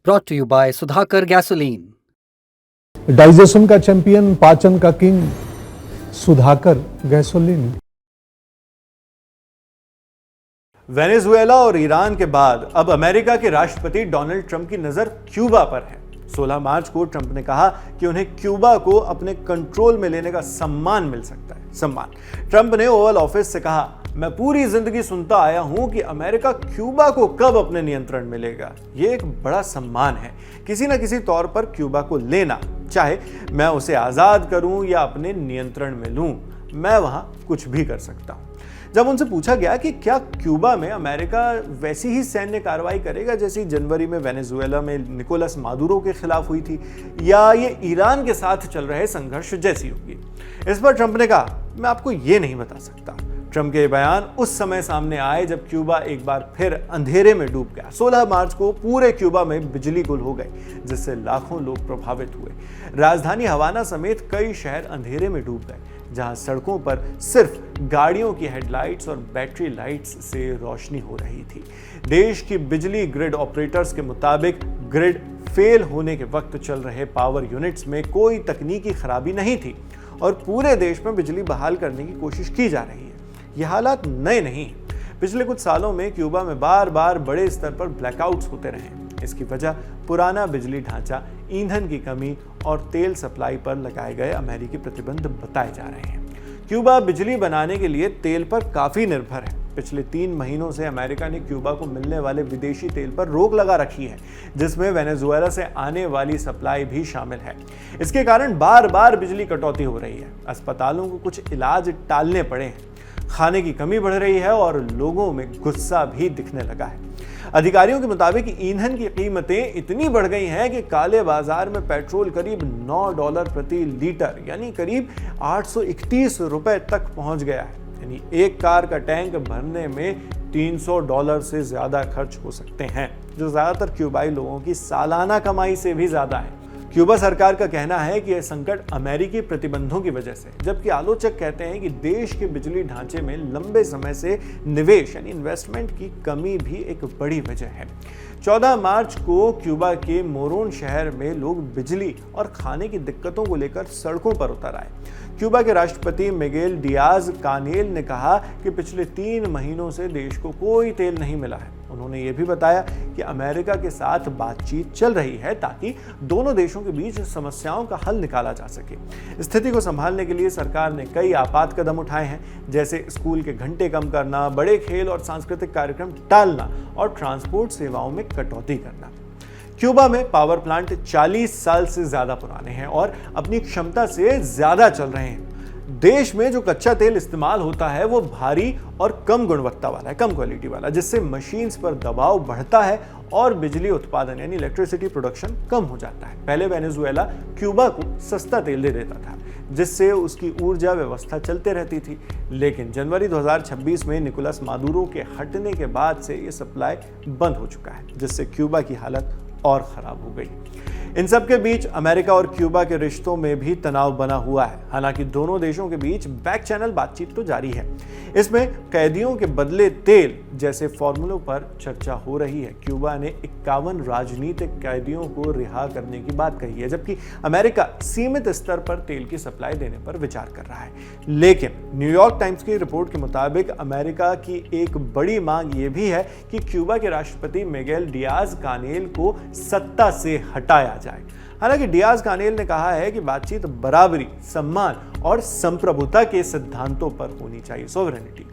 Brought to you by Sudhakar Gasoline. Digestion का champion, पाचन का किंग, सुधाकर गैसोलीन। वेनेजुएला और ईरान के बाद अब अमेरिका के राष्ट्रपति डोनाल्ड ट्रंप की नजर क्यूबा पर है। 16 मार्च को ट्रंप ने कहा कि उन्हें क्यूबा को अपने कंट्रोल में लेने का सम्मान मिल सकता है। सम्मान। ट्रंप ने ओवल ऑफिस से कहा, मैं पूरी जिंदगी सुनता आया हूं कि अमेरिका क्यूबा को कब अपने नियंत्रण में लेगा। यह एक बड़ा सम्मान है किसी न किसी तौर पर क्यूबा को लेना, चाहे मैं उसे आजाद करूं या अपने नियंत्रण में लूं, मैं वहां कुछ भी कर सकता हूं। जब उनसे पूछा गया कि क्या क्यूबा में अमेरिका वैसी ही सैन्य कार्रवाई करेगा जैसी जनवरी में वेनेजुएला में निकोलस मादुरो के खिलाफ हुई थी, या ये ईरान के साथ चल रहे संघर्ष जैसी होगी, इस पर ट्रंप ने कहा, मैं आपको ये नहीं बता सकता। ट्रंप के बयान उस समय सामने आए जब क्यूबा एक बार फिर अंधेरे में डूब गया। 16 मार्च को पूरे क्यूबा में बिजली गुल हो गई, जिससे लाखों लोग प्रभावित हुए। राजधानी हवाना समेत कई शहर अंधेरे में डूब गए, जहां सड़कों पर सिर्फ गाड़ियों की हेडलाइट्स और बैटरी लाइट्स से रोशनी हो रही थी। देश की बिजली ग्रिड ऑपरेटर्स के मुताबिक ग्रिड फेल होने के वक्त चल रहे पावर यूनिट्स में कोई तकनीकी खराबी नहीं थी और पूरे देश में बिजली बहाल करने की कोशिश की जा रही है। ये हालात नए नहीं। पिछले कुछ सालों में क्यूबा में बार बार बड़े स्तर पर ब्लैकआउट्स होते रहे। इसकी वजह पुराना बिजली ढांचा, ईंधन की कमी और तेल सप्लाई पर लगाए गए अमेरिकी प्रतिबंध बताए जा रहे हैं। क्यूबा बिजली बनाने के लिए तेल पर काफी निर्भर है। पिछले 3 महीनों से अमेरिका ने क्यूबा को मिलने वाले विदेशी तेल पर रोक लगा रखी है, जिसमें वेनेजुएला से आने वाली सप्लाई भी शामिल है। इसके कारण बार बार बिजली कटौती हो रही है। अस्पतालों को कुछ इलाज टालने पड़े हैं, खाने की कमी बढ़ रही है और लोगों में गुस्सा भी दिखने लगा है। अधिकारियों के मुताबिक ईंधन की कीमतें इतनी बढ़ गई हैं कि काले बाजार में पेट्रोल करीब $9 प्रति लीटर यानी करीब 831 रुपए तक पहुंच गया है। यानी एक कार का टैंक भरने में $300 से ज्यादा खर्च हो सकते हैं, जो ज्यादातर क्यूबाई लोगों की सालाना कमाई से भी ज्यादा है। क्यूबा सरकार का कहना है कि यह संकट अमेरिकी प्रतिबंधों की वजह से, जबकि आलोचक कहते हैं कि देश के बिजली ढांचे में लंबे समय से निवेश यानी इन्वेस्टमेंट की कमी भी एक बड़ी वजह है। 14 मार्च को क्यूबा के मोरोन शहर में लोग बिजली और खाने की दिक्कतों को लेकर सड़कों पर उतर आए। क्यूबा के राष्ट्रपति मिगेल डियाज कानेल ने कहा कि पिछले 3 महीनों से देश को कोई तेल नहीं मिला है। उन्होंने ये भी बताया कि अमेरिका के साथ बातचीत चल रही है ताकि दोनों देशों के बीच समस्याओं का हल निकाला जा सके। स्थिति को संभालने के लिए सरकार ने कई आपात कदम उठाए हैं, जैसे स्कूल के घंटे कम करना, बड़े खेल और सांस्कृतिक कार्यक्रम टालना और ट्रांसपोर्ट सेवाओं में कटौती करना। क्यूबा में पावर प्लांट 40 साल से ज्यादा पुराने हैं और अपनी क्षमता से ज्यादा चल रहे हैं। देश में जो कच्चा तेल इस्तेमाल होता है वो भारी और कम गुणवत्ता वाला है, कम क्वालिटी वाला, जिससे मशीन्स पर दबाव बढ़ता है और बिजली उत्पादन यानी इलेक्ट्रिसिटी प्रोडक्शन कम हो जाता है। पहले वेनेजुएला क्यूबा को सस्ता तेल दे देता था, जिससे उसकी ऊर्जा व्यवस्था चलते रहती थी, लेकिन जनवरी 2026 में निकोलस मादुरो के हटने के बाद से ये सप्लाई बंद हो चुका है, जिससे क्यूबा की हालत और खराब हो गई। इन सब के बीच अमेरिका और क्यूबा के रिश्तों में भी तनाव बना हुआ है। हालांकि दोनों देशों के बीच बैक चैनल बातचीत तो जारी है। इसमें कैदियों के बदले तेल जैसे फॉर्मूलों पर चर्चा हो रही है। क्यूबा ने 51 राजनीतिक कैदियों को रिहा करने की बात कही है, जबकि अमेरिका सीमित स्तर पर तेल की सप्लाई देने पर विचार कर रहा है। लेकिन न्यूयॉर्क टाइम्स की रिपोर्ट के मुताबिक अमेरिका की एक बड़ी मांग यह भी है कि क्यूबा के राष्ट्रपति मिगेल डियाज कानेल को सत्ता से हटाया जाए। हालांकि डियाज कानेल ने कहा है कि बातचीत बराबरी, सम्मान और संप्रभुता के सिद्धांतों पर होनी चाहिए, सोवरेनिटी।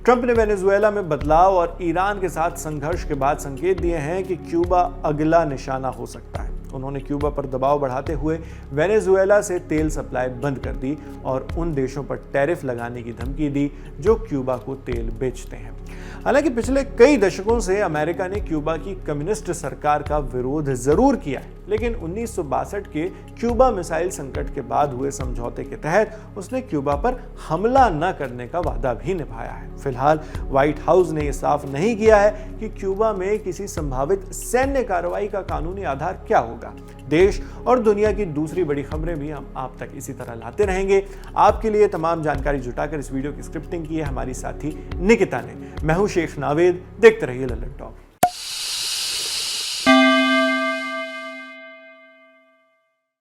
ट्रंप ने वेनेजुएला में बदलाव और ईरान के साथ संघर्ष के बाद संकेत दिए हैं कि क्यूबा अगला निशाना हो सकता है। उन्होंने क्यूबा पर दबाव बढ़ाते हुए वेनेजुएला से तेल सप्लाई बंद कर दी और उन देशों पर टैरिफ लगाने की धमकी दी जो क्यूबा को तेल बेचते हैं। हालांकि पिछले कई दशकों से अमेरिका ने क्यूबा की कम्युनिस्ट सरकार का विरोध जरूर किया है, लेकिन 1962 के क्यूबा मिसाइल संकट के बाद हुए समझौते के तहत उसने क्यूबा पर हमला न करने का वादा भी निभाया है। फिलहाल व्हाइट हाउस ने यह साफ नहीं किया है कि क्यूबा में किसी संभावित सैन्य कार्रवाई का कानूनी आधार क्या होगा। देश और दुनिया की दूसरी बड़ी खबरें भी हम आप तक इसी तरह लाते रहेंगे। आपके लिए तमाम जानकारी जुटाकर इस वीडियो की स्क्रिप्टिंग की है हमारी साथी निकिता ने। मैं हूं शेख नावेद, देखते रहिए लल्लन टॉक।